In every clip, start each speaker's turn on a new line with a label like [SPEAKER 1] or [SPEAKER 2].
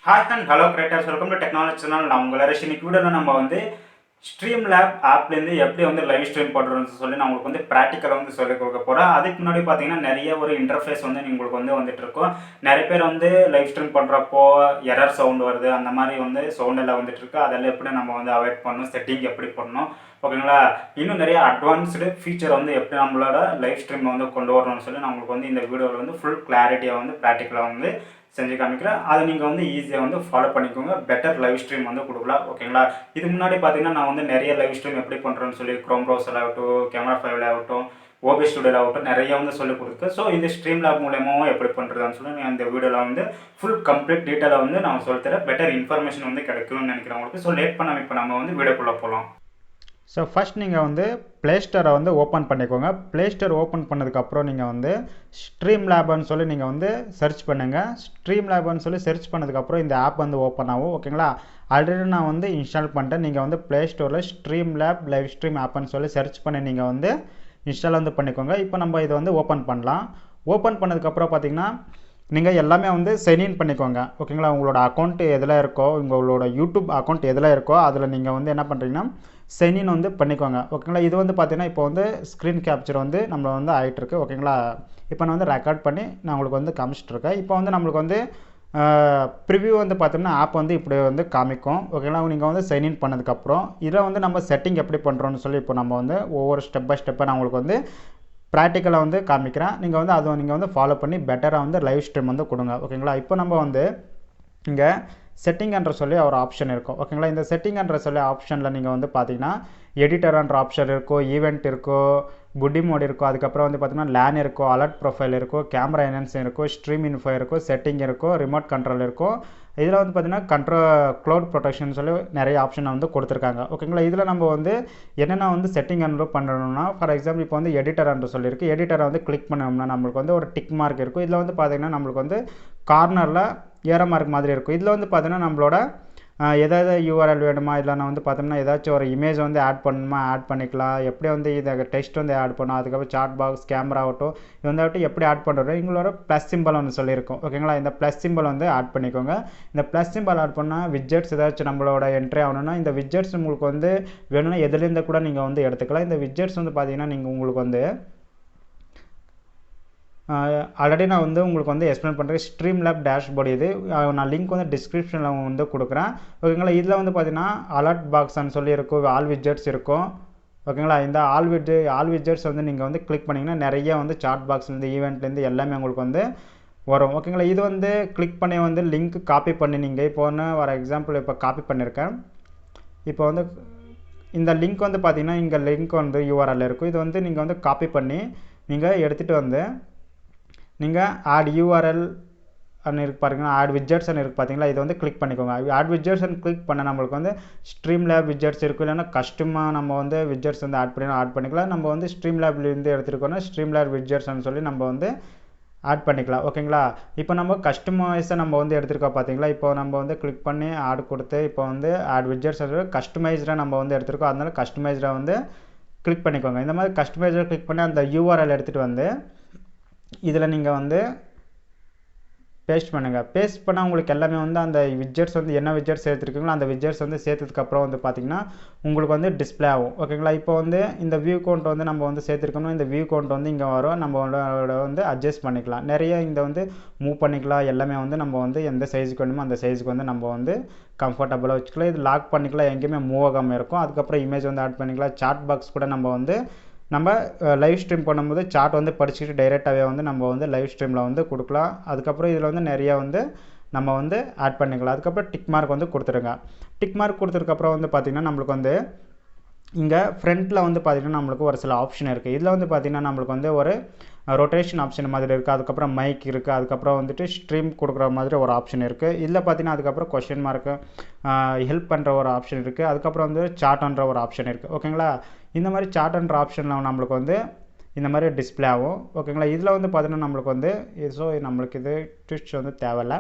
[SPEAKER 1] Hi and hello creators, welcome to technology channel. நான் உங்கள் ஹரிஷ். இன்னைக்கு வீடியோவில் நம்ம வந்து Streamlab ஆப்லேருந்து எப்படி வந்து லைவ் ஸ்ட்ரீம் பண்ணுறதுன்னு சொல்லி நான் உங்களுக்கு வந்து ப்ராக்டிக்கலாக வந்து சொல்லிக் கொடுக்க போகிறேன். அதுக்கு முன்னாடி பார்த்தீங்கன்னா நிறைய ஒரு இன்டர்ஃபேஸ் வந்து உங்களுக்கு வந்து வந்துட்டு இருக்கும். நிறைய பேர் வந்து லைவ் ஸ்ட்ரீம் பண்ணுறப்போ எரர் சவுண்ட் வருது, அந்த மாதிரி வந்து சவுண்ட் எல்லாம் வந்துட்டு இருக்கு. அதெல்லாம் எப்படி நம்ம வந்து அவாய்ட் பண்ணணும், செட்டிங் எப்படி பண்ணணும், ஓகேங்களா. இன்னும் நிறைய அட்வான்ஸ்டு ஃபீச்சர் வந்து எப்படி நம்மளோட லைவ் ஸ்ட்ரீம் வந்து கொண்டு வரணும்னு சொல்லி நான் உங்களுக்கு வந்து இந்த வீடியோவில் வந்து ஃபுல் கிளாரிட்டியாக வந்து ப்ராக்டிக்கலாக வந்து செஞ்சு காமிக்கிறேன். அதை நீங்கள் வந்து ஈஸியாக வந்து ஃபாலோ பண்ணிக்கோங்க. பெட்டர் லைவ் ஸ்ட்ரீம் வந்து கொடுக்கலாம், ஓகேங்களா. இது முன்னாடி பார்த்தீங்கன்னா நான் வந்து நிறைய லைவ் ஸ்ட்ரீம் எப்படி பண்ணுறேன்னு சொல்லி க்ரோம் ப்ரௌசர் ஆகட்டும், கேமரா ஃபைவ்ல ஆகட்டும், ஓபி ஸ்டுடியோவில் ஆகட்டும் நிறைய வந்து சொல்லிக் கொடுத்துருக்கு. ஸோ இந்த ஸ்ட்ரீம்லேப் மூலயமாவும் எப்படி பண்ணுறதுன்னு சொல்லி நான் இந்த வீடியோவில் வந்து ஃபுல் கம்ப்ளீட் டீட்டெயிலாக வந்து நான் சொல்லித்தரேன். பெட்டர் இன்ஃபர்மேஷன் வந்து கிடைக்கும்னு நினைக்கிறேன் உங்களுக்கு. ஸோ லேட் பண்ணாமல் இப்போ நம்ம வந்து வீடியோக்குள்ளே போகலாம்.
[SPEAKER 2] ஸோ ஃபஸ்ட் நீங்கள் வந்து ப்ளே ஸ்டோரை வந்து ஓப்பன் பண்ணிக்கோங்க. ப்ளே ஸ்டோர் ஓப்பன் பண்ணதுக்கப்புறம் நீங்கள் வந்து ஸ்ட்ரீம்லேப்னு சொல்லி நீங்கள் வந்து சர்ச் பண்ணுங்கள். ஸ்ட்ரீம்லேப்னு சொல்லி சர்ச் பண்ணதுக்கப்புறம் இந்த ஆப் வந்து ஓப்பன் ஆகும், ஓகேங்களா. ஆல்ரெடி நான் வந்து இன்ஸ்டால் பண்ணிட்டேன். நீங்கள் வந்து ப்ளே ஸ்டோரில் ஸ்ட்ரீம்லேப் லைவ் ஸ்ட்ரீம் ஆப்னு சொல்லி சர்ச் பண்ணி நீங்கள் வந்து இன்ஸ்டால் வந்து பண்ணிக்கோங்க. இப்போ நம்ம இதை வந்து ஓப்பன் பண்ணலாம். ஓப்பன் பண்ணதுக்கப்புறம் பார்த்தீங்கன்னா நீங்கள் எல்லாமே வந்து சைன்இன் பண்ணிக்கோங்க, ஓகேங்களா. உங்களோட அக்கௌண்ட் எதில் இருக்கோ, உங்களோட யூடியூப் அக்கௌண்ட் எதில் இருக்கோ அதில் நீங்கள் வந்து என்ன பண்ணுறீங்கன்னா சைன்இன் வந்து பண்ணிக்கோங்க, ஓகேங்களா. இது வந்து பார்த்தீங்கன்னா இப்போ வந்து ஸ்க்ரீன் கேப்சர் வந்து நம்மளை வந்து ஆகிட்டுருக்கு, ஓகேங்களா. இப்போ நான் வந்து ரெக்கார்ட் பண்ணி நான் உங்களுக்கு வந்து காமிச்சிட்ருக்கேன். இப்போ வந்து நம்மளுக்கு வந்து ப்ரிவ்யூ வந்து பார்த்தோம்னா ஆப் வந்து இப்படி வந்து காமிக்கும், ஓகேங்களா. நீங்கள் வந்து சைன்இன் பண்ணதுக்கப்புறம் இதில் வந்து நம்ம செட்டிங் எப்படி பண்ணுறோன்னு சொல்லி இப்போ நம்ம வந்து ஒவ்வொரு ஸ்டெப் பை ஸ்டெப்பாக நான் உங்களுக்கு வந்து ப்ராக்டிக்கலாக வந்து காமிக்கிறேன். நீங்கள் வந்து அதை நீங்கள் வந்து ஃபாலோ பண்ணி பெட்டராக வந்து லைவ் ஸ்ட்ரீம் வந்து கொடுங்க, ஓகேங்களா. இப்போ நம்ம வந்து இங்கே செட்டிங் என்ற சொல்லி ஒரு ஆப்ஷன் இருக்கும், ஓகேங்களா. இந்த செட்டிங் என்ற சொல்லி ஆப்ஷனில் நீங்கள் வந்து பார்த்தீங்கன்னா எடிட்டர்ன்ற ஆப்ஷன் இருக்கும், ஈவெண்ட் இருக்கும், புட்டி மோட் இருக்கும், அதுக்கப்புறம் வந்து பார்த்தீங்கன்னா லேன் இருக்கும், அலர்ட் ப்ரொஃபைல் இருக்கும், கேமரா என்ஹான்ஸ் இருக்கும், ஸ்ட்ரீம் இன்ஃபோ இருக்கும், செட்டிங் இருக்கும், ரிமோட் கண்ட்ரோல் இருக்கும். இதில் வந்து பார்த்தீங்கன்னா க்ளவுட் ப்ரொடெக்ஷன் சொல்லி நிறைய ஆப்ஷனை வந்து கொடுத்துருக்காங்க, ஓகேங்களா. இதில் நம்ம வந்து என்னென்ன வந்து செட்டிங் அண்ட் பண்ணணும்னா, ஃபார் எக்ஸாம்பிள் இப்போ வந்து எடிட்டர் என்று சொல்லியிருக்கு. எடிட்டரை வந்து கிளிக் பண்ணோம்னா நம்மளுக்கு வந்து ஒரு டிக் மார்க் இருக்கும். இதில் வந்து பார்த்தீங்கன்னா நம்மளுக்கு வந்து கார்னரில் ஏரோ மார்க் மாதிரி இருக்கும். இதில் வந்து பார்த்தீங்கன்னா நம்மளோட எதாவது யூஆர்எல் வேணுமா, இல்லைனா வந்து பார்த்தோம்னா ஏதாச்சும் ஒரு இமேஜ் வந்து ஆட் பண்ணணுமா ஆட் பண்ணிக்கலாம். எப்படி வந்து இதை டெக்ஸ்ட் வந்து ஆட் பண்ணணும், அதுக்கப்புறம் சாட் பாக்ஸ், கேமரா ஆகட்டும், இது வந்து எப்படி ஆட் பண்ணுறது, எங்களோட ப்ளஸ் சிம்பிள் வந்து சொல்லியிருக்கோம், ஓகேங்களா. இந்த ப்ளஸ் சிம்பிள் வந்து ஆட் பண்ணிக்கோங்க. இந்த ப்ளஸ் சிம்பிள் ஆட் பண்ணால் விட்ஜெட்ஸ் ஏதாச்சும் நம்மளோட என்ட்ரி ஆகணும்னா இந்த விட்ஜெட்ஸ் உங்களுக்கு வந்து வேணும்னா எதுலேருந்து கூட நீங்கள் வந்து எடுத்துக்கலாம். இந்த விட்ஜெட்ஸ் வந்து பார்த்தீங்கன்னா நீங்கள் உங்களுக்கு வந்து ஆல்ரெடி நான் வந்து உங்களுக்கு வந்து எக்ஸ்பிளைன் பண்ணுறேன். ஸ்ட்ரீம்லேப் டேஷ்போர்டு இது நான் லிங்க் வந்து டிஸ்கிரிப்ஷனில் வந்து கொடுக்குறேன், ஓகேங்களா. இதில் வந்து பார்த்தீங்கன்னா அலர்ட் பாக்ஸ்ன்னு சொல்லி இருக்கும், ஆல் விட்ஜெட்ஸ் இருக்கும், ஓகேங்களா. இந்த ஆல் விட்ஜெட்ஸ் வந்து நீங்கள் வந்து கிளிக் பண்ணிங்கன்னா நிறைய வந்து சாட் பாக்ஸ்லேருந்து ஈவெண்ட்லேருந்து எல்லாமே உங்களுக்கு வந்து வரும், ஓகேங்களா. இது வந்து கிளிக் பண்ணி வந்து லிங்க் காப்பி பண்ணி நீங்கள் இப்போ ஒன்று ஃபார் எக்ஸாம்பிள் இப்போ காப்பி பண்ணியிருக்கேன். இப்போ வந்து இந்த லிங்க் வந்து பார்த்தீங்கன்னா இங்கே லிங்க் வந்து யூஆர்எல் இருக்கும். இது வந்து நீங்கள் வந்து காப்பி பண்ணி நீங்கள் எடுத்துகிட்டு வந்து நீங்கள் ஆட் யூஆர்எல் அன்னு இருக்கு பாருங்கன்னா, ஆட் விட்ஜெட்ஸ் இருக்குது பார்த்தீங்களா. இதை வந்து கிளிக் பண்ணிக்கோங்க. ஆட் விட்ஜெட்ஸ் கிளிக் பண்ண நம்மளுக்கு வந்து ஸ்ட்ரீம்லேப் விட்ஜெட்ஸ் இருக்கும், இல்லைன்னா கஸ்டமாக நம்ம வந்து விட்ஜெட்ஸ் வந்து ஆட் பண்ணிக்கலாம். நம்ம வந்து ஸ்ட்ரீம்லேப்லேருந்து எடுத்துருக்கோன்னா ஸ்ட்ரீம்லேப் விட்ஜெட்ஸ்னு சொல்லி நம்ம வந்து ஆட் பண்ணிக்கலாம், ஓகேங்களா. இப்போ நம்ம கஸ்டமைஸை நம்ம வந்து எடுத்துருக்கோம் பார்த்தீங்களா. இப்போ நம்ம வந்து கிளிக் பண்ணி ஆட் கொடுத்து இப்போ வந்து ஆட் விட்ஜெட்ஸ் கஸ்டமைஸ்டாக நம்ம வந்து எடுத்துருக்கோம். அதனால கஸ்டமைஸ்டாக வந்து கிளிக் பண்ணிக்கோங்க. இந்த மாதிரி கஸ்டமைஸ்டாக கிளிக் பண்ணி அந்த யூஆர்எல் எடுத்துகிட்டு வந்து இதில் நீங்கள் வந்து பேஸ்ட் பண்ணுங்கள். பேஸ்ட் பண்ணால் உங்களுக்கு எல்லாமே வந்து அந்த விட்ஜெட்ஸ் வந்து என்ன விட்ஜெட்ஸ் சேர்த்துருக்கீங்களோ அந்த விட்ஜெட்ஸ் வந்து சேர்த்ததுக்கப்புறம் வந்து பார்த்திங்கன்னா உங்களுக்கு வந்து டிஸ்பிளே ஆகும், ஓகேங்களா. இப்போ வந்து இந்த வியூ கவுண்ட் வந்து நம்ம வந்து சேர்த்துருக்கணும். இந்த வியூ கவுண்ட் வந்து இங்கே வரும். நம்மளோட வந்து அட்ஜஸ்ட் பண்ணிக்கலாம். நிறைய இந்த வந்து மூவ் பண்ணிக்கலாம். எல்லாமே வந்து நம்ம வந்து எந்த சைஸுக்கு வேணுமோ அந்த சைஸுக்கு வந்து நம்ம வந்து கம்ஃபர்டபுளாக வச்சுக்கலாம். இது லாக் பண்ணிக்கலாம், எங்கேயுமே மூவ் ஆகாமல் இருக்கும். அதுக்கப்புறம் இமேஜ் வந்து ஆட் பண்ணிக்கலாம். சாட் பாக்ஸ் கூட நம்ம லைவ் ஸ்ட்ரீம் பண்ணும்போது சாட் வந்து படிச்சுட்டு டைரெக்டாகவே வந்து நம்ம வந்து லைவ் ஸ்ட்ரீமில் வந்து கொடுக்கலாம். அதுக்கப்புறம் இதில் வந்து நிறையா வந்து நம்ம வந்து ஆட் பண்ணிக்கலாம். அதுக்கப்புறம் டிக் மார்க் வந்து கொடுத்துருங்க. டிக் மார்க் கொடுத்ததுக்கப்புறம் வந்து பார்த்திங்கன்னா நம்மளுக்கு வந்து இங்கே ஃப்ரண்ட்டில் வந்து பார்த்திங்கன்னா நம்மளுக்கு ஒரு சில ஆப்ஷன் இருக்குது. இதில் வந்து பார்த்திங்கன்னா நம்மளுக்கு வந்து ஒரு ரொட்டேஷன் ஆப்ஷன் மாதிரி இருக்குது. அதுக்கப்புறம் மைக் இருக்குது. அதுக்கப்புறம் வந்துட்டு ஸ்ட்ரீம் கொடுக்குற மாதிரி ஒரு ஆப்ஷன் இருக்குது. இதில் பார்த்திங்கன்னா அதுக்கப்புறம் கொஸ்டின் மார்க்கு ஹெல்ப் பண்ணுற ஒரு ஆப்ஷன் இருக்குது. அதுக்கப்புறம் வந்து சார்ட்ன்ற ஒரு ஆப்ஷன் இருக்குது, ஓகேங்களா. இந்த மாதிரி சார்ட்ன்ற ஆப்ஷனில் நம்மளுக்கு வந்து இந்த மாதிரி டிஸ்பிளே ஆகும், ஓகேங்களா. இதில் வந்து பார்த்தீங்கன்னா நம்மளுக்கு வந்து நம்மளுக்கு இது ட்விஸ்ட் வந்து தேவையில்லை.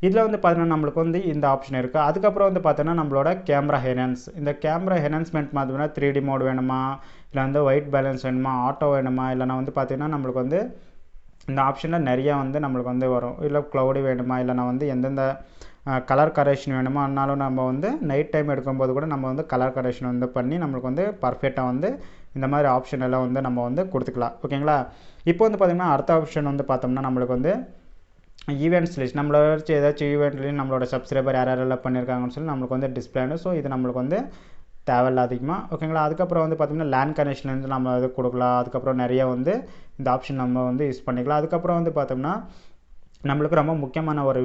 [SPEAKER 2] இதில் வந்து பார்த்தீங்கன்னா நம்மளுக்கு வந்து இந்த ஆப்ஷன் இருக்குது. அதுக்கப்புறம் வந்து பார்த்தீங்கன்னா நம்மளோட கேமரா ஹெனான்ஸ், இந்த கேமரா ஹெனான்ஸ்மெண்ட் பார்த்தீங்கன்னா 3D மோட் வேணுமா, இல்லை வந்து ஒயிட் பேலன்ஸ் வேணுமா, ஆட்டோ வேணுமா, இல்லைனா வந்து பார்த்தீங்கன்னா நம்மளுக்கு வந்து இந்த ஆப்ஷனில் நிறையா வந்து நம்மளுக்கு வந்து வரும். இல்லை க்ளவுடி வேணுமா, இல்லை நான் வந்து எந்தெந்த கலர் கரெக்ஷன் வேணுமோ ஆனாலும் நம்ம வந்து நைட் டைம் எடுக்கும்போது கூட நம்ம வந்து கலர் கரெக்ஷன் வந்து பண்ணி நம்மளுக்கு வந்து பர்ஃபெக்டாக வந்து இந்த மாதிரி ஆப்ஷன் எல்லாம் வந்து நம்ம வந்து கொடுத்துக்கலாம். ஓகேங்களா. இப்போ வந்து பார்த்திங்கன்னா அடுத்த ஆப்ஷன் வந்து பார்த்தோம்னா நம்மளுக்கு வந்து ஈவெண்ட்ஸ் லிஸ்ட். நம்மளோட ஏதாச்சும் ஈவெண்ட்லேயும் நம்மளோட சப்ஸ்கிரைபர் யாரெல்லாம் பண்ணியிருக்காங்கன்னு சொல்லி நம்மளுக்கு வந்து டிஸ்பிளே ஆகும். ஸோ இது நம்மளுக்கு வந்து தேவையில்ல அதிகமாக. ஓகேங்களா. அதுக்கப்புறம் வந்து பார்த்திங்கன்னா லேண்ட் கனெக்ஷன்லேருந்து நம்ம இது கொடுக்கலாம். அதுக்கப்புறம் நிறைய வந்து இந்த ஆப்ஷன் நம்ம வந்து யூஸ் பண்ணிக்கலாம். அதுக்கப்புறம் வந்து பார்த்தோம்னா நம்மளுக்கு ரொம்ப முக்கியமான ஒரு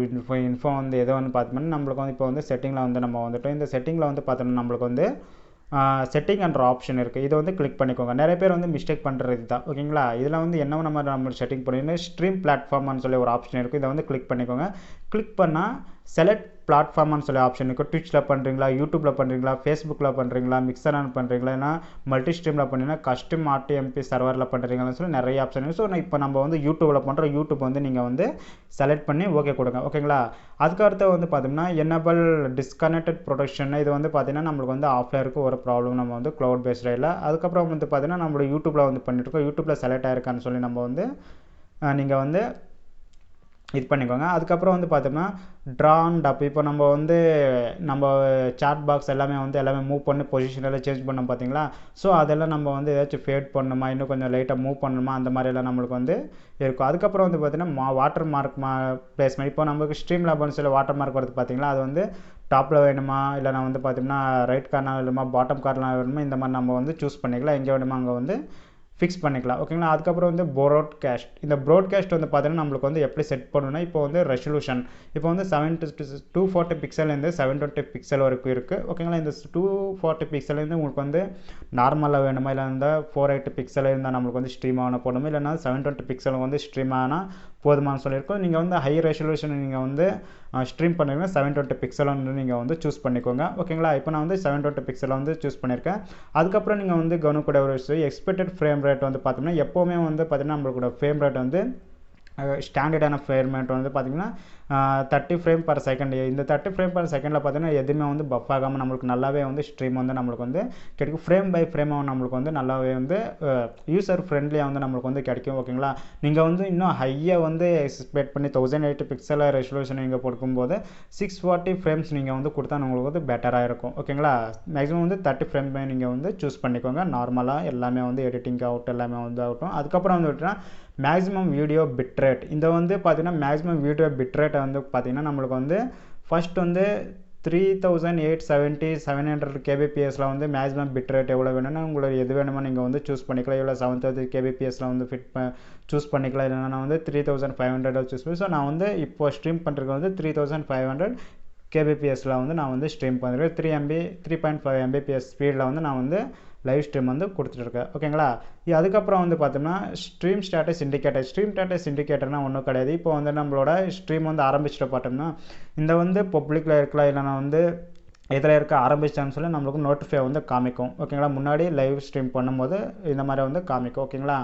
[SPEAKER 2] இன்ஃபோ வந்து எதோ வந்து பார்த்தோம்னா நம்மளுக்கு வந்து இப்போ வந்து செட்டிங்கில் வந்து நம்ம வந்துட்டோம். இந்த செட்டிங்கில் வந்து பார்த்தோம்னா நம்மளுக்கு வந்து செட்டிங் என்ற ஆப்ஷன் இருக்குது. இதை வந்து கிளிக் பண்ணிக்கோங்க. நிறைய பேர் வந்து மிஸ்டேக் பண்ணுறது தான். ஓகேங்களா. இதில் வந்து என்ன நம்ம செட்டிங் பண்ணிங்கன்னா ஸ்ட்ரீம் பிளாட்ஃபார்ம்னு சொல்லி ஒரு ஆப்ஷன் இருக்குது. இதை வந்து கிளிக் பண்ணிக்கோங்க. கிளிக் பண்ணால் செலக்ட் பிளாட்ஃபார்ம்னு சொல்லி ஆப்ஷன் இருக்குது. ட்விட்ச்சில் பண்ணுறீங்களா, யூடியூப்பில் பண்ணுறீங்களா, ஃபேஸ்புக்கில் பண்ணுறீங்களா, மிக்சரான் பண்ணுறீங்களா, இல்லைனா மல்டி ஸ்ட்ரீமில் பண்ணுறீங்கன்னா கஸ்டம் RTMP சர்வரில் பண்ணுறீங்கன்னு சொல்லி நிறைய ஆப்ஷன் இருக்குது. ஸோ இப்போ நம்ம வந்து யூடியூப்பில் பண்ணுறோம். யூடியூப் வந்து நீங்கள் வந்து செலக்ட் பண்ணி ஓகே கொடுங்க. ஓகேங்களா. அதுக்கடுத்து வந்து பார்த்தோம்னா எனேபிள் டிஸ்கனெக்டட் ப்ரொடக்ஷன். இது வந்து பார்த்தீங்கன்னா நம்மளுக்கு வந்து ஆஃப்ல இருக்க ஒரு ப்ராப்ளம் நம்ம வந்து க்ளவுட் பேஸ்டில் இல்லை. அதுக்கப்புறம் வந்து பார்த்தீங்கன்னா நம்மளோட யூடியூப்பில் வந்து பண்ணிட்டுருக்கோம். யூடியூப்பில் செலக்ட் ஆயிருக்கான்னு சொல்லி நம்ம வந்து நீங்கள் வந்து இது பண்ணிக்கோங்க. அதுக்கப்புறம் வந்து பார்த்தோம்னா ட்ராண்ட் அப். இப்போ நம்ம வந்து நம்ம சாட் பாக்ஸ் எல்லாமே மூவ் பண்ணி பொசிஷன் எல்லாம் சேஞ்ச் பண்ணோம் பார்த்தீங்களா. ஸோ அதெல்லாம் நம்ம வந்து ஏதாச்சும் ஃபேட் பண்ணணுமா, இன்னும் கொஞ்சம் லைட்டாக மூவ் பண்ணணுமா, அந்த மாதிரியெல்லாம் நம்மளுக்கு வந்து இருக்கும். அதுக்கப்புறம் வந்து பார்த்தீங்கன்னா வாட்டர் மார்க் பிளேஸ்மெண்ட். இப்போ நமக்கு ஸ்ட்ரீம்லாப்னு சொல்லி வாட்டர் மார்க் வருது பார்த்தீங்களா. அது வந்து டாப்பில் வேணுமா, இல்லை நான் வந்து பார்த்தோம்னா ரைட் கார்னர் வேணுமா, பாட்டம் கார்னர் வேணுமா, இந்த மாதிரி நம்ம வந்து சூஸ் பண்ணிக்கலாம். எங்கே வேணுமா அங்கே வந்து ஃபிக்ஸ் பண்ணிக்கலாம். ஓகேங்களா. அதுக்கப்புறம் வந்து ப்ராட்காஸ்ட். இந்த ப்ராட்காஸ்ட் வந்து பார்த்தீங்கன்னா நம்மளுக்கு வந்து எப்படி செட் பண்ணணும்னா இப்போ வந்து ரெசல்யூஷன் இப்போ வந்து 240 பிக்சல்லேருந்து 720 பிக்சல் வரைக்கும் இருக்குது. ஓகேங்களா. இந்த 240 பிக்சல்லேருந்து உங்களுக்கு வந்து நார்மலாக வேணுமா, இல்லை இருந்தால் 480 பிக்சல் இருந்தால் நம்மளுக்கு வந்து ஸ்ட்ரீம் ஆன போடணும், இல்லைனா 720 பிக்சல் வந்து ஸ்ட்ரீம் ஆனால் போதுமானு சொல்லியிருக்கோம். நீங்கள் வந்து ஹை ரெசல்யூஷன் நீங்கள் வந்து ஸ்ட்ரீம் பண்ணுறீங்கன்னா 720 பிக்சல் வந்து நீங்கள் வந்து சூஸ் பண்ணிக்கோங்க. ஓகேங்களா. இப்போ நான் வந்து 720 பிக்சல் வந்து சூஸ் பண்ணியிருக்கேன். அதுக்கப்புறம் நீங்கள் வந்து கவனிக்கூட ஒரு எக்ஸ்பெக்டட் ஃப்ரேம் ரேட் வந்து பார்த்தோம்னா எப்போவுமே வந்து பார்த்தீங்கன்னா நம்மளோட ஃப்ரேம் ரேட் வந்து ஸ்டாண்டர்டான ஃப்ரேம் ரேட் வந்து பார்த்திங்கன்னா 30 ஃப்ரேம் பர் செகண்ட். இந்த 30 ஃப்ரேம் பர் செகண்டில் பார்த்தீங்கன்னா எதுவுமே வந்து பஃப் ஆகாமல் நம்மளுக்கு நல்லாவே வந்து ஸ்ட்ரீம் வந்து நம்மளுக்கு வந்து கிடைக்கும். ஃப்ரேம் பை ஃப்ரேமாக நம்மளுக்கு வந்து நல்லாவே வந்து யூசர் ஃப்ரெண்ட்லியாக வந்து நம்மளுக்கு வந்து கிடைக்கும். ஓகேங்களா. நீங்கள் வந்து இன்னும் ஹையாக வந்து எக்ஸ்பெக்ட் பண்ணி 1080 பிக்சல் ரெசல்யூஷன் நீங்கள் கொடுக்கும்போது 640 ஃப்ரேம்ஸ் நீங்கள் வந்து கொடுத்தா உங்களுக்கு வந்து பெட்டராக இருக்கும். ஓகேங்களா. மேக்ஸிமம் வந்து 30 ஃப்ரேம் நீங்கள் வந்து சூஸ் பண்ணிக்கோங்க. நார்மலாக எல்லாமே வந்து எடிட்டிங் அவுட் எல்லாமே வந்து ஆகட்டும். அதுக்கப்புறம் வந்து விட்டுனா மேக்ஸிமம் வீடியோ பிட்ரேட். இந்த வந்து பார்த்தீங்கன்னா மேக்ஸிமம் வீடியோ பிட்ரேட்டை வந்து பார்த்தீங்கன்னா நம்மளுக்கு வந்து ஃபஸ்ட் வந்து 3870 700 kbpsல வந்து மேக்ஸிமம் பிட்ரேட் எவ்வளோ வேணும்னா உங்களுக்கு எது வேணுமோ நீங்கள் வந்து சூஸ் பண்ணிக்கலாம். இல்லை 730 kbpsல வந்து சூஸ் பண்ணிக்கலாம். இல்லைனா நான் வந்து 3500 சூஸ் பண்ணி. ஸோ நான் வந்து இப்போ ஸ்ட்ரீம் பண்ணுறது வந்து 3500 kbpsல வந்து நான் வந்து ஸ்ட்ரீம் பண்ணுறேன். 3.5 mbps ஸ்பீடில் வந்து நான் வந்து லைவ் ஸ்ட்ரீம் வந்து கொடுத்துட்ருக்கேன். ஓகேங்களா. அதுக்கப்புறம் வந்து பார்த்தோம்னா stream status indicator. Stream status இண்டிகேட்டர்னால் ஒன்றும் கிடையாது. இப்போ வந்து நம்மளோட ஸ்ட்ரீம் வந்து ஆரம்பிச்சுட்டு பார்த்தோம்னா இந்த வந்து பப்ளிக்கில் இருக்கலாம், இல்லைனா வந்து இதில் இருக்க ஆரம்பிச்சான்னு சொல்லி நம்மளுக்கு நோட்டிஃபை வந்து காமிக்கும். ஓகேங்களா. முன்னாடி லைவ் ஸ்ட்ரீம் பண்ணும்போது இந்த மாதிரி வந்து காமிக்கும். ஓகேங்களா.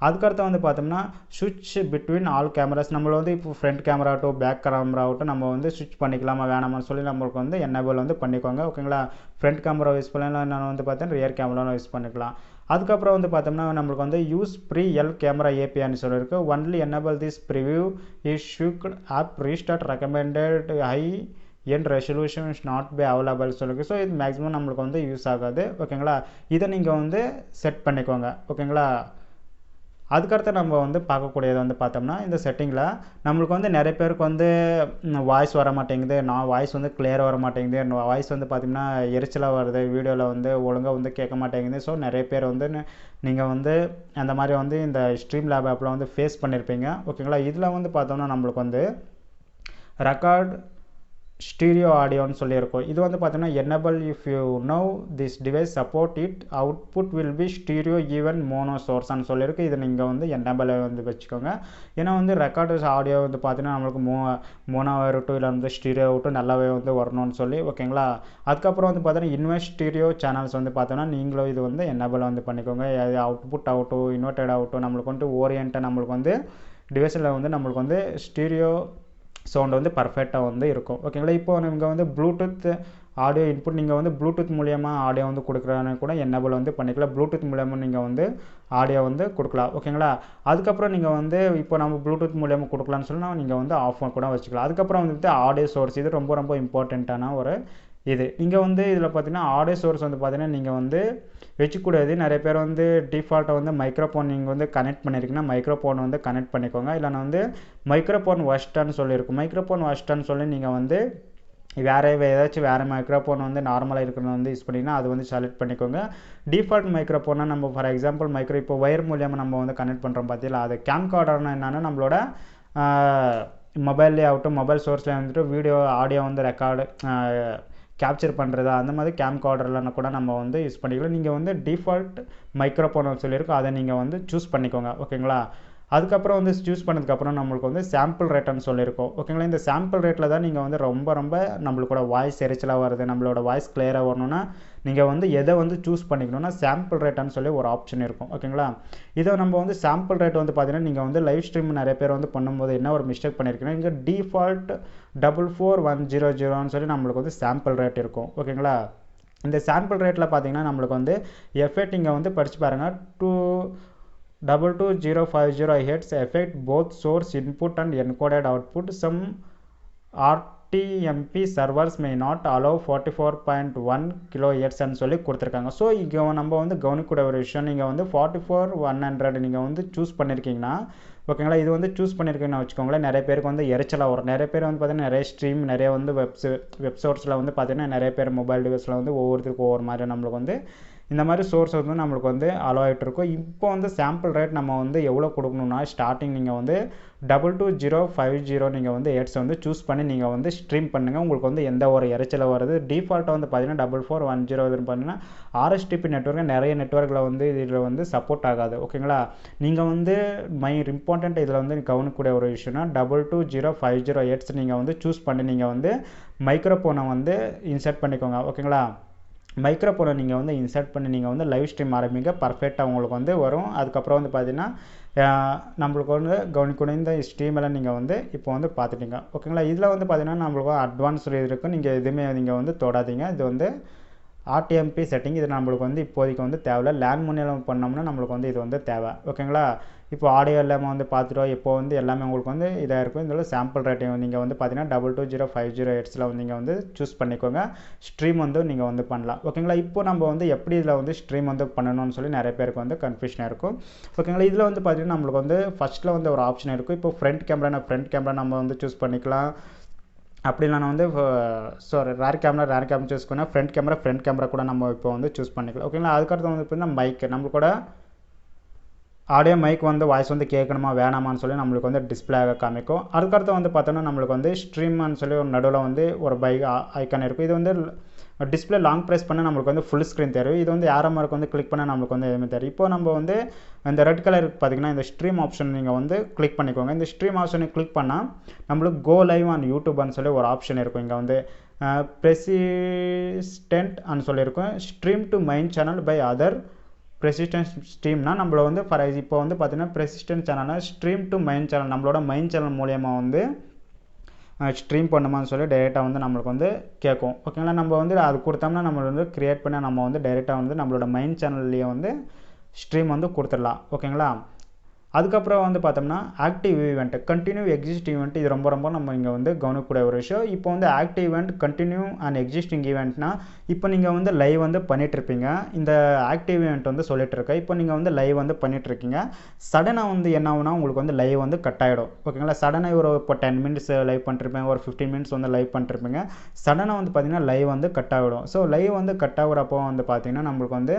[SPEAKER 2] அதுக்கடுத்து வந்து பார்த்தோம்னா சுவிட்ச் பிட்வீன் ஆல் கேமராஸ். நம்மள வந்து இப்போ ஃப்ரண்ட் கேமரா ஆகட்டும், பேக் கேமரா ஆகட்டும் நம்ம வந்து சுவிட்ச் பண்ணிக்கலாமா வேணாமான்னு சொல்லி நம்மளுக்கு வந்து எனேபிள் வந்து பண்ணிக்கோங்க. ஓகேங்களா. ஃப்ரண்ட் கேமரா யூஸ் பண்ணலாம், நான் வந்து பார்த்தேன் ரியர் கேமராவும் யூஸ் பண்ணிக்கலாம். அதுக்கப்புறம் வந்து பார்த்தோம்னா நம்மளுக்கு வந்து யூஸ் ப்ரீ எல் கேமரா ஏபிஐன்னு சொல்லியிருக்கு. Only enable this preview is shut off restart recommended high end resolution is not by available சொல்லிருக்கு. ஸோ இது மேக்ஸிமம் நம்மளுக்கு வந்து யூஸ் ஆகாது. ஓகேங்களா. இதை நீங்கள் வந்து செட் பண்ணிக்கோங்க. ஓகேங்களா. அதுக்கடுத்து நம்ம வந்து பார்க்கக்கூடியது வந்து பார்த்தோம்னா இந்த செட்டிங்கில் நம்மளுக்கு வந்து நிறைய பேருக்கு வந்து வாய்ஸ் வர மாட்டேங்குது, வாய்ஸ் வந்து கிளியர் வர மாட்டேங்குது, வாய்ஸ் வந்து பார்த்திங்கன்னா எரிச்சலாக வருது, வீடியோவில் வந்து ஒழுங்காக வந்து கேட்க மாட்டேங்குது. ஸோ நிறைய பேர் வந்து நீங்கள் வந்து அந்த மாதிரி வந்து இந்த ஸ்ட்ரீம்லேப் ஆப்பில் வந்து ஃபேஸ் பண்ணியிருப்பீங்க. ஓகேங்களா. இதில் வந்து பார்த்தோம்னா நம்மளுக்கு வந்து ரெக்கார்ட் ஸ்டீரியோ ஆடியோன்னு சொல்லியிருக்கோம். இது வந்து பார்த்தீங்கன்னா enable if you know this device support it output will be stereo even mono சோர்ஸ்ன்னு சொல்லியிருக்கு. இதை நீங்கள் வந்து எனேபிள் வந்து வச்சுக்கோங்க. ஏன்னா வந்து ரெக்கார்டர்ஸ் ஆடியோ வந்து பார்த்தீங்கன்னா நம்மளுக்கு மோனோ ஆகட்டும், இல்லை வந்து ஸ்டீரியோ ஆகட்டும் நல்லாவே வந்து வரணும்னு சொல்லி. ஓகேங்களா. அதுக்கப்புறம் வந்து பார்த்தீங்கன்னா இன்வெர்ட் ஸ்டீரியோ சேனல்ஸ் வந்து பார்த்தோன்னா நீங்களும் இது வந்து எனேபிள் வந்து பண்ணிக்கோங்க. அது அவுட்புட் ஆகட்டும், இன்வெர்டட் ஆகட்டும், நம்மளுக்கு வந்து ஓரியன்ட்டாக நம்மளுக்கு வந்து டிவைஸில் வந்து நம்மளுக்கு வந்து ஸ்டீரியோ சவுண்ட் வந்து பர்ஃபெக்டாக வந்து இருக்கும். ஓகேங்களா. இப்போ இங்கே வந்து ப்ளூடூத் ஆடியோ இன்புட் நீங்கள் வந்து ப்ளூடூத் மூலியமாக ஆடியோ வந்து கொடுக்குறன்னு கூட என்னபிள் வந்து பண்ணிக்கலாம். ப்ளூடூத் மூலியமாக நீங்கள் வந்து ஆடியோ வந்து கொடுக்கலாம். ஓகேங்களா. அதுக்கப்புறம் நீங்கள் வந்து இப்போ நம்ம ப்ளூடூத் மூலியமாக கொடுக்கலான்னு சொன்னால் நீங்கள் வந்து ஆஃப் கூட வச்சுக்கலாம். அதுக்கப்புறம் வந்துட்டு ஆடியோ சோர்ஸ், இது ரொம்ப ரொம்ப இம்பார்ட்டண்ட்டான ஒரு இது. இங்கே வந்து இதில் பார்த்தீங்கன்னா ஆடியோ சோர்ஸ் வந்து பார்த்தீங்கன்னா நீங்கள் வந்து வச்சுக்கூடாது. நிறைய பேர் வந்து டிஃபால்ட்டாக வந்து மைக்ரோஃபோன் நீங்கள் வந்து கனெக்ட் பண்ணியிருக்கீங்கன்னா மைக்ரோஃபோன் வந்து கனெக்ட் பண்ணிக்கோங்க. இல்லைனா வந்து மைக்ரோஃபோன் வஸ்ட்டான்னு சொல்லியிருக்கும். மைக்ரோஃபோன் வஸ்ட்டான்னு சொல்லி நீங்கள் வந்து ஏதாச்சும் வேறு மைக்ரோஃபோன் வந்து நார்மலாக இருக்கிறத வந்து யூஸ் பண்ணிங்கன்னா அது வந்து செலக்ட் பண்ணிக்கோங்க. டிஃபால்ட் மைக்ரோஃபோனை நம்ம ஃபார் எக்ஸாம்பிள் இப்போ ஒயர் மூலியமாக நம்ம வந்து கனெக்ட் பண்ணுறோம் பார்த்தீங்களா, அது கேம்கார்டர்னா என்னென்னா நம்மளோட மொபைல்லே ஆகட்டும், மொபைல் சோர்ஸில் வந்துட்டு வீடியோ ஆடியோ வந்து ரெக்கார்டு கேப்சர் பண்ணுறதா அந்த மாதிரி கேம்கார்டர்லாம் கூட நம்ம வந்து யூஸ் பண்ணிக்கலாம். நீங்கள் வந்து டிஃபால்ட் மைக்ரோஃபோன் சொல்லியிருக்கோம், அதை நீங்கள் வந்து சூஸ் பண்ணிக்கோங்க. ஓகேங்களா. அதுக்கப்புறம் வந்து சூஸ் பண்ணதுக்கப்புறம் நம்மளுக்கு வந்து சாம்பிள் ரேட்டுன்னு சொல்லியிருக்கோம். ஓகேங்களா. இந்த சாம்பிள் ரேட்டில் தான் நீங்கள் வந்து ரொம்ப நம்மளுக்கூட வாய்ஸ் இறைச்சலாக வருது, நம்மளோட வாய்ஸ் கிளியராக வரணும்னா நீங்கள் வந்து எதை வந்து சூஸ் பண்ணிக்கணும்னா சாம்பிள் ரேட்டான்னு சொல்லி ஒரு ஆப்ஷன் இருக்கும். ஓகேங்களா. இதை நம்ம வந்து சாம்பிள் ரேட் வந்து பார்த்தீங்கன்னா நீங்கள் வந்து லைவ் ஸ்ட்ரீம் நிறைய பேர் வந்து பண்ணும்போது என்ன ஒரு மிஸ்டேக் பண்ணியிருக்கீங்கன்னா இங்கே டிஃபால்ட் 44100 சொல்லி நம்மளுக்கு வந்து சாம்பிள் ரேட் இருக்கும். ஓகேங்களா. இந்த சாம்பிள் ரேட்டில் பார்த்தீங்கன்னா நம்மளுக்கு வந்து எஃபெக்ட் இங்கே வந்து படித்து பாருங்கள். 22050 Hz affect both source input and encoded output. Some RTMP servers may not allow 44.1 kHz ன்னு சொல்லி கொடுத்துருக்காங்க. ஸோ இங்கே நம்ம வந்து கவனிக்கூட ஒரு விஷயம், நீங்கள் வந்து 44100 நீங்கள் வந்து சூஸ் பண்ணியிருக்கீங்கன்னா ஓகேங்களா. இது வந்து சூஸ் பண்ணியிருக்கீங்கன்னு வச்சுக்கோங்களேன். நிறைய பேருக்கு வந்து இறைச்சலாக வரும். நிறைய பேர் வந்து பார்த்தீங்கன்னா நிறைய ஸ்ட்ரீம் நிறைய வந்து வெப்சோர்ஸில் வந்து பார்த்தீங்கன்னா நிறைய பேர் மொபைல் டிவைஸில் வந்து ஒவ்வொருத்தருக்கும் ஒவ்வொரு மாதிரி நம்மளுக்கு வந்து இந்த மாதிரி சோர்ஸ் வந்து நம்மளுக்கு வந்து அலோ ஆகிட்டு இருக்கும். இப்போ வந்து சாம்பிள் ரேட் நம்ம வந்து எவ்வளோ கொடுக்கணும்னா ஸ்டார்டிங் நீங்கள் வந்து 22050 நீங்கள் வந்து ஹெட்ஸ் வந்து சூஸ் பண்ணி நீங்கள் வந்து ஸ்ட்ரீம் பண்ணுங்கள். உங்களுக்கு வந்து எந்த ஒரு இறைச்சல வருது. டிஃபால்ட்டாக வந்து பார்த்தீங்கன்னா 4410 பார்த்தீங்கன்னா RSTP நெட்வொர்க்கு நிறைய நெட்வொர்க்கில் வந்து இதில் வந்து சப்போர்ட் ஆகாது. ஓகேங்களா. நீங்கள் வந்து இம்பார்ட்டண்ட் இதில் வந்து கவனிக்கக்கூடிய ஒரு விஷயம்னா 22050 ஹெட்ஸ் நீங்கள் வந்து சூஸ் பண்ணி நீங்கள் வந்து மைக்ரோஃபோனை வந்து இன்சர்ட் பண்ணிக்கோங்க. ஓகேங்களா. மைக்ரோஃபோனை நீங்கள் வந்து இன்சர்ட் பண்ணி நீங்கள் வந்து லைவ் ஸ்ட்ரீம் ஆரம்பிங்க. பர்ஃபெக்டாக உங்களுக்கு வந்து வரும். அதுக்கப்புறம் வந்து பார்த்தீங்கன்னா நம்மளுக்கு வந்து கவனிக்கணும். இந்த ஸ்ட்ரீமெல்லாம் நீங்கள் வந்து இப்போ வந்து பார்த்துட்டீங்க. ஓகேங்களா. இதில் வந்து பார்த்தீங்கன்னா நம்மளுக்கு அட்வான்ஸ் இருக்கும். நீங்கள் எதுவுமே நீங்கள் வந்து தொடாதீங்க. இது வந்து RTMP செட்டிங், இது நம்மளுக்கு வந்து இப்போதைக்கு வந்து தேவையில்லை. லேண்ட் முன்னிலம் பண்ணோம்னா நம்மளுக்கு வந்து இது வந்து தேவை. ஓகேங்களா. இப்போ ஆடியோ எல்லாமே வந்து பார்த்துட்டோம். இப்போ வந்து எல்லாமே உங்களுக்கு வந்து இதாக இருக்கும். இதில் சாம்பிள் ரேட்டையும் நீங்கள் வந்து பார்த்தீங்கன்னா 22050 ஹெட்ஸில் வந்து நீங்கள் வந்து சூஸ் பண்ணிக்கோங்க. ஸ்ட்ரீம் வந்து நீங்கள் வந்து பண்ணலாம். ஓகேங்களா. இப்போ நம்ம வந்து எப்படி இதில் வந்து ஸ்ட்ரீம் வந்து பண்ணணும்னு சொல்லி நிறைய பேருக்கு வந்து கன்ஃபியூஷனாக இருக்கும். ஓகேங்களா. இதில் வந்து பார்த்தீங்கன்னா நம்மளுக்கு வந்து ஃபஸ்ட்டில் வந்து ஒரு ஆப்ஷன் இருக்கும். இப்போ ஃப்ரண்ட் கேமரா நம்ம வந்து சூஸ் பண்ணிக்கலாம். அப்படி இல்லைனா வந்து ரேர் கேமரா சூஸ் பண்ணால் ஃப்ரண்ட் கேமரா கூட நம்ம இப்போ வந்து சூஸ் பண்ணிக்கலாம். ஓகேங்களா. அதுக்கடுத்து வந்து பார்த்தீங்கன்னா மைக் நம்மளுக்கூட ஆடியோ மைக் வந்து வாய்ஸ் வந்து கேட்கணுமா வேணாமான்னு சொல்லி நம்மளுக்கு வந்து டிஸ்பிளேவாக காமிக்கும். அதுக்கடுத்து வந்து பார்த்தோன்னா நம்மளுக்கு வந்து ஸ்ட்ரீம்னு சொல்லி ஒரு நடுவில் வந்து ஒரு ஐக்கான் இருக்கும். இது வந்து டிஸ்பிளே லாங் ப்ரெஸ் பண்ணால் நம்மளுக்கு வந்து ஃபுல் ஸ்க்ரீன் தெரியும். இது வந்து ஏரோ மார்க் வந்து கிளிக் பண்ணால் நம்மளுக்கு வந்து எதுவுமே தெரியும். இப்போ நம்ம வந்து இந்த ரெட் கலர் பார்த்தீங்கன்னா இந்த ஸ்ட்ரீம் ஆப்ஷன் நீங்கள் வந்து கிளிக் பண்ணிக்கோங்க. இந்த ஸ்ட்ரீம் ஆப்ஷனை கிளிக் பண்ணால் நம்மளுக்கு கோ லைவ் ஆன் யூடியூப்னு சொல்லி ஒரு ஆப்ஷன் இருக்கும். இங்கே வந்து பெர்சிஸ்டன்ட் சொல்லியிருக்கும். Stream to main channel by other persistent ஸ்ட்ரீம்னா நம்மள வந்து இப்போ வந்து பார்த்தீங்கன்னா பெர்சிஸ்டன்ட் சேனல்னா ஸ்ட்ரீம் டு மெயின் சேனல் நம்மளோட மெயின் சேனல் மூலியமாக வந்து ஸ்ட்ரீம் பண்ணுமான்னு சொல்லி டைரெக்டாக வந்து நம்மளுக்கு வந்து கேட்கும். ஓகேங்களா. நம்ம வந்து அது கொடுத்தோம்னா நம்ம வந்து க்ரியேட் பண்ணி நம்ம வந்து டைரெக்டாக வந்து நம்மளோட மெயின் சேனல்லையே வந்து ஸ்ட்ரீம் வந்து கொடுத்துடலாம். ஓகேங்களா. அதுக்கப்புறம் வந்து பார்த்தோம்னா active event, continue exist event, இது ரொம்ப நம்ம இங்கே வந்து கவனிக்கக்கூடிய ஒரு விஷயம். இப்போ வந்து active event, continue and existing ஈவெண்ட்னா இப்போ நீங்கள் வந்து லைவ் வந்து பண்ணிகிட்ருப்பீங்க. இந்த ஆக்டிவ் ஈவெண்ட் வந்து சொல்லிட்டுருக்கேன். இப்போ நீங்கள் வந்து லைவ் வந்து பண்ணிகிட்ருக்கீங்க. சடனாக வந்து என்ன ஆகுனா உங்களுக்கு வந்து லைவ் வந்து கட் ஆகிடும். ஓகேங்களா. சடனாக இப்போ 10 மினிட்ஸ் லைவ் பண்ணிருப்பீங்க, ஒரு 15 மினிட்ஸ் வந்து லைவ் பண்ணிருப்பீங்க. சடனாக வந்து பார்த்தீங்கன்னா லைவ் வந்து கட் ஆகிடும். ஸோ லைவ் வந்து கட் ஆகுறப்போ வந்து பார்த்தீங்கன்னா நம்மளுக்கு வந்து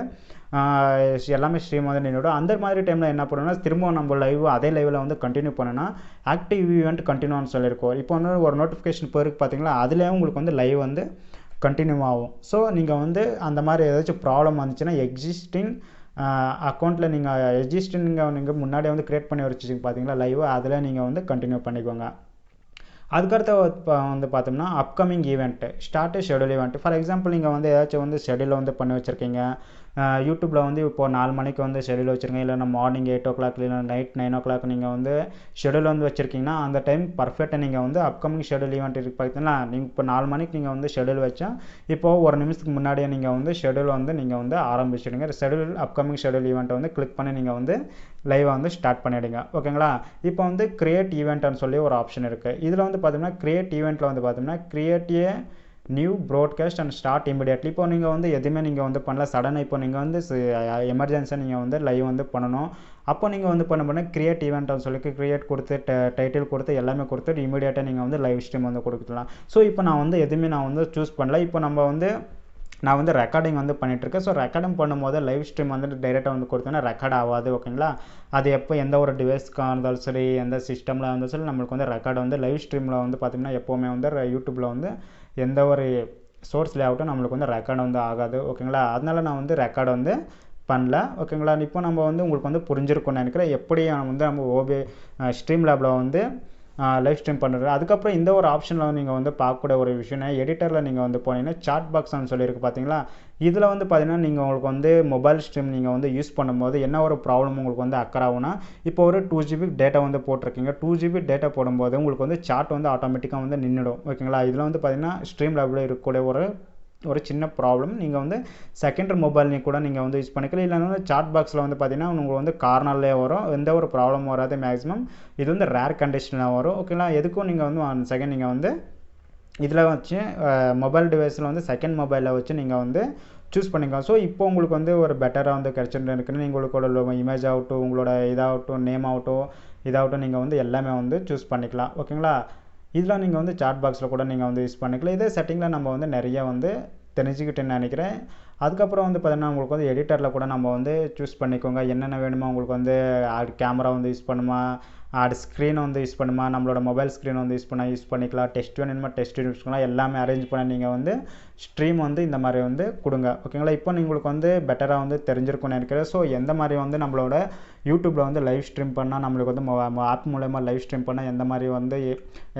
[SPEAKER 2] எல்லாமே ஸ்ட்ரீம் வந்து நின்றுடும். அந்த மாதிரி டைமில் என்ன பண்ணுன்னா திரும்ப நம்ம லைவ் அதே லைவில் வந்து கண்டினியூ பண்ணோன்னா ஆக்டிவ் ஈவெண்ட் கண்டினியூன்னு சொல்லியிருக்கோம். இப்போ வந்து ஒரு நோட்டிஃபிகேஷன் போயிருக்கு பார்த்தீங்களா, அதுலேயே உங்களுக்கு வந்து லைவ் வந்து கண்டினியூ ஆகும். ஸோ நீங்கள் வந்து அந்த மாதிரி ஏதாச்சும் ப்ராப்ளம் வந்துச்சுன்னா எக்ஸிஸ்டிங் அக்கௌண்ட்டில் நீங்கள் முன்னாடி வந்து க்ரியேட் பண்ணி வச்சுருக்கீங்க பார்த்தீங்களா லைவ், அதில் நீங்கள் வந்து கண்டினியூ பண்ணிக்கோங்க. அதுக்கடுத்து வந்து பார்த்தோம்னா upcoming event start schedule event. For example நீங்கள் வந்து ஏதாச்சும் வந்து ஷெடியூல் வந்து பண்ணி வச்சுருக்கீங்க. யூடியூப்பில் வந்து இப்போ 4 மணிக்கு வந்து ஷெடியூல் வச்சுருங்க, இல்லைன்னா மார்னிங் 8 ஓ கிளாக் இல்லைன்னா நைட் 9 ஓ கிளாக் நீங்கள் வந்து ஷெடியூல் வந்து வச்சுருக்கீங்கன்னா அந்த டைம் பர்ஃபெக்டாக நீங்கள் வந்து அப்கமிங் ஷெடியூல் ஈவெண்ட் இருக்குது பார்த்தீங்கன்னா, நீங்கள் இப்போ 4 மணிக்கு நீங்கள் வந்து ஷெடியூல் வச்சா இப்போது ஒரு நிமிஷத்துக்கு முன்னாடியே நீங்கள் வந்து ஷெடியூல் வந்து நீங்கள் வந்து ஆரம்பிச்சிடுங்க. ஷெடியூல் அப்கமிங் ஷெடியூல் ஈவெண்ட்டை வந்து கிளிக் பண்ணி நீங்கள் வந்து லைவை வந்து ஸ்டார்ட் பண்ணிவிடுங்க. ஓகேங்களா? இப்போ வந்து கிரியேட் ஈவெண்ட்னு சொல்லி ஒரு ஆப்ஷன் இருக்குது. இதில் வந்து பார்த்தீங்கன்னா கிரியேட் ஈவெண்ட்டில் வந்து பார்த்தீங்கன்னா create a new broadcast and start immediately. இப்போ நீங்கள் வந்து எதுவுமே நீங்கள் வந்து பண்ணல, சடனாக இப்போ நீங்கள் வந்து எமர்ஜென்சியாக நீங்கள் வந்து லைவ் வந்து பண்ணணும். அப்போ நீங்கள் வந்து பண்ண கிரியேட் ஈவெண்ட்னு சொல்லி கிரியேட் கொடுத்து டைட்டில் கொடுத்து எல்லாமே கொடுத்து இமீடியட்டாக நீங்கள் வந்து லைவ் ஸ்ட்ரீம் வந்து கொடுக்கலாம். ஸோ இப்போ நான் வந்து எதுவுமே நான் வந்து சூஸ் பண்ணல. இப்போ நம்ம வந்து நான் வந்து ரெக்கார்டிங் வந்து பண்ணிகிட்ருக்கேன். ஸோ ரெக்கார்டிங் பண்ணும்போது லைவ் ஸ்ட்ரீம் வந்து டைரெக்டாக வந்து கொடுத்தோன்னா ரெக்கார்ட் ஆகாது. ஓகேங்களா? அது எப்போ எந்த ஒரு டிவைஸ்க்காக இருந்தாலும் சரி, எந்த சிஸ்டமில் இருந்தாலும் சரி, நம்மளுக்கு வந்து ரெக்கார்டு வந்து லைவ் ஸ்ட்ரீமில் வந்து பார்த்திங்கன்னா எப்போவுமே வந்து யூடியூப்பில் வந்து எந்த ஒரு சோர்ஸ் லேஅவுட்டும் நம்மளுக்கு வந்து ரெக்கார்டு வந்து ஆகாது. ஓகேங்களா? அதனால நான் வந்து ரெக்கார்டு வந்து பண்ணல. ஓகேங்களா? இப்போ நம்ம வந்து உங்களுக்கு வந்து புரிஞ்சிருக்கும்னு நினைக்கிறேன் எப்படி வந்து நம்ம ஸ்ட்ரீம்லேபில் வந்து லைவ் ஸ்ட்ரீம் பண்ணுறது. அதுக்கப்புறம் இந்த ஒரு ஆப்ஷனில் நீங்கள் வந்து பார்க்கக்கூடிய ஒரு விஷயம்னா எடிட்டரில் நீங்கள் வந்து போனீங்கன்னா சாட் பாக்ஸ்னு சொல்லியிருக்கு பார்த்தீங்களா. இதில் வந்து பார்த்தீங்கன்னா நீங்கள் உங்களுக்கு வந்து மொபைல் ஸ்ட்ரீம் நீங்கள் வந்து யூஸ் பண்ணும்போது என்ன ஒரு ப்ராப்ளம் உங்களுக்கு வந்து அக்கர் ஆகும்னா, இப்போ ஒரு 2 GB டேட்டா வந்து போட்டிருக்கீங்க. 2 GB டேட்டா போடும்போது உங்களுக்கு வந்து சாட் வந்து ஆட்டோமேட்டிக்காக வந்து நின்றுடும். ஓகேங்களா? இதில் வந்து பார்த்தீங்கன்னா ஸ்ட்ரீம்லேபில் இருக்கக்கூடிய ஒரு சின்ன ப்ராப்ளம். நீங்கள் வந்து செகண்டரி மொபைல் கூட நீங்கள் வந்து யூஸ் பண்ணிக்கலாம். இல்லைன்னா சாட் பாக்ஸில் வந்து பார்த்தீங்கன்னா உங்களுக்கு வந்து கார்னர்லேயே வரும், எந்த ஒரு ப்ராப்ளம் வராது. மேக்ஸிமம் இது வந்து ரேர் கண்டிஷனில் வரும். ஓகேங்களா? எதுக்கும் நீங்கள் வந்து 1 செகண்ட் நீங்கள் வந்து இதில் வச்சு மொபைல் டிவைஸில் வந்து செகண்ட் மொபைலில் வச்சு நீங்கள் வந்து சூஸ் பண்ணிக்கலாம். ஸோ இப்போ உங்களுக்கு வந்து ஒரு பெட்டராக வந்து கிடச்சிட்டு இருக்குன்னு உங்களோட இமேஜ் ஆகட்டும், உங்களோட இதாகட்டும், நேம் இதாகட்டும் நீங்கள் வந்து எல்லாமே வந்து சூஸ் பண்ணிக்கலாம். ஓகேங்களா? இதில் நீங்கள் வந்து சாட் பாக்ஸில் கூட நீங்கள் வந்து யூஸ் பண்ணிக்கலாம். இதே செட்டிங்கில் நம்ம வந்து நிறைய வந்து தெரிஞ்சுக்கிட்டேன்னு நினைக்கிறேன். அதுக்கப்புறம் வந்து பார்த்தீங்கன்னா உங்களுக்கு வந்து எடிட்டரில் கூட நம்ம வந்து சூஸ் பண்ணிக்கோங்க. என்னென்ன வேணுமோ உங்களுக்கு வந்து கேமரா வந்து யூஸ் பண்ணுமா, ஸ்க்ரீன் வந்து யூஸ் பண்ணுமா, நம்மளோட மொபைல் ஸ்க்ரீன் வந்து யூஸ் பண்ணிக்கலாம். டெஸ்ட் வேணுமா டெஸ்ட் யூஸ் பண்ணலாம். எல்லாமே அரேஞ்ச் பண்ண நீங்கள் வந்து ஸ்ட்ரீம் வந்து இந்த மாதிரி வந்து கொடுங்க. ஓகேங்களா? இப்போ உங்களுக்கு வந்து பெட்டராக வந்து தெரிஞ்சிருக்கும்னு நினைக்கிறேன். ஸோ எந்த மாதிரி வந்து நம்மளோட யூடியூப்பில் வந்து லைவ் ஸ்ட்ரீம் பண்ணால் நம்மளுக்கு வந்து ஆப் மூலமா லைவ் ஸ்ட்ரீம் பண்ணால் எந்த மாதிரி வந்து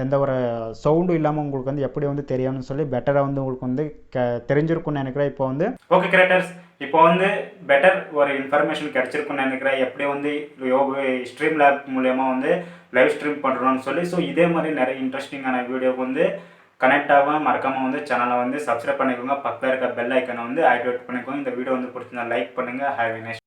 [SPEAKER 2] எந்த ஒரு சவுண்டும் இல்லாமல் உங்களுக்கு வந்து எப்படி வந்து தெரியும்னு சொல்லி பெட்டராக வந்து உங்களுக்கு வந்து தெரிஞ்சிருக்கும்னு நினைக்கிறேன். இப்போ வந்து
[SPEAKER 1] ஓகே கிரியேட்டர்ஸ், இப்போ வந்து பெட்டர் ஒரு இன்ஃபர்மேஷன் கிடச்சிருக்குன்னு நினைக்கிறேன் எப்படி வந்து ஸ்ட்ரீம் லேப் மூலயமா வந்து லைவ் ஸ்ட்ரீம் பண்ணுறோன்னு சொல்லி. ஸோ இதே மாதிரி நிறைய இன்ட்ரெஸ்டிங்கான வீடியோக்கு வந்து கனெக்ட் ஆகாமல் மறக்காமல் வந்து சேனலை வந்து சப்ஸ்கிரைப் பண்ணிக்கோங்க. பக்கத்தில் இருக்க பெல் ஐக்கனை வந்து ஆக்டிவேட் பண்ணிக்கோங்க. இந்த வீடியோ வந்து பிடிச்சிருந்தா லைக் பண்ணுங்கள். Have a nice